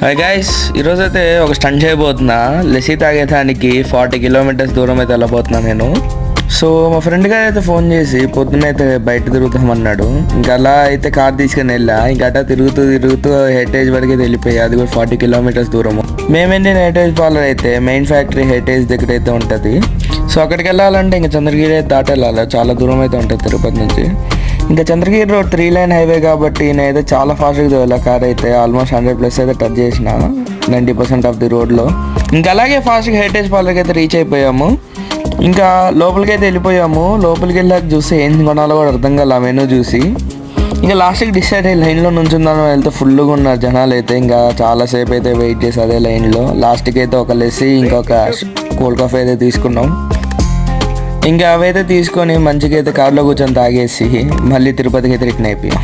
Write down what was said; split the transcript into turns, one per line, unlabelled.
Hi guys, ఈరోజు అయితే ఒక స్టంట్ చేయబోతున్నా. లస్సీ తాగేదానికి 40 కిలోమీటర్స్ దూరం అయితే వెళ్ళబోతున్నా నేను. సో మా ఫ్రెండ్ గారు అయితే ఫోన్ చేసి పొద్దున్నైతే బయట తిరుగుతామన్నాడు. ఇంకా అలా అయితే కార్ తీసుకుని వెళ్ళా. ఇంకా అట్లా తిరుగుతూ హెరిటేజ్ వరకు అయితే వెళ్ళిపోయా. అది కూడా 40 కిలోమీటర్స్ దూరము. మేమేంటి హెరిటేజ్ పార్లర్ అయితే మెయిన్ ఫ్యాక్టరీ హెరిటేజ్ దగ్గర అయితే ఉంటుంది. సో అక్కడికి వెళ్ళాలంటే ఇంకా చంద్రగిరి అయితే దాటి వెళ్ళాలి. చాలా దూరం అయితే ఉంటుంది తిరుపతి నుంచి. ఇంకా చంద్రగిరి రోడ్ 3 లైన్ హైవే కాబట్టి నేనైతే చాలా ఫాస్ట్గా తోలా. కార్ అయితే ఆల్మోస్ట్ 100+ అయితే టచ్ చేసిన 90% ఆఫ్ ది రోడ్లో. ఇంకా అలాగే ఫాస్ట్గా హెరిటేజ్ పార్లర్కి అయితే రీచ్ అయిపోయాము. ఇంకా లోపలికి అయితే వెళ్ళిపోయాము. లోపలికి వెళ్ళాక చూస్తే ఏం కొనాలో కూడా అర్థం కాల మెనూ చూసి. ఇంకా లాస్ట్కి డిసైడ్ అయ్యి లైన్లో నుంచుందాను వెళ్తే ఫుల్గా ఉన్నారు జనాలు అయితే. ఇంకా చాలాసేపు అయితే వెయిట్ చేసి అదే లైన్లో లాస్ట్కి అయితే ఒక లస్సీ ఇంకొక కోల్డ్ కాఫీ అయితే తీసుకున్నాం. ఇంకా అవైతే తీసుకొని మంచిగా అయితే కార్లో కూర్చొని తాగేసి మళ్ళీ తిరుపతికి అయితే రిటర్న్ అయిపోయాం.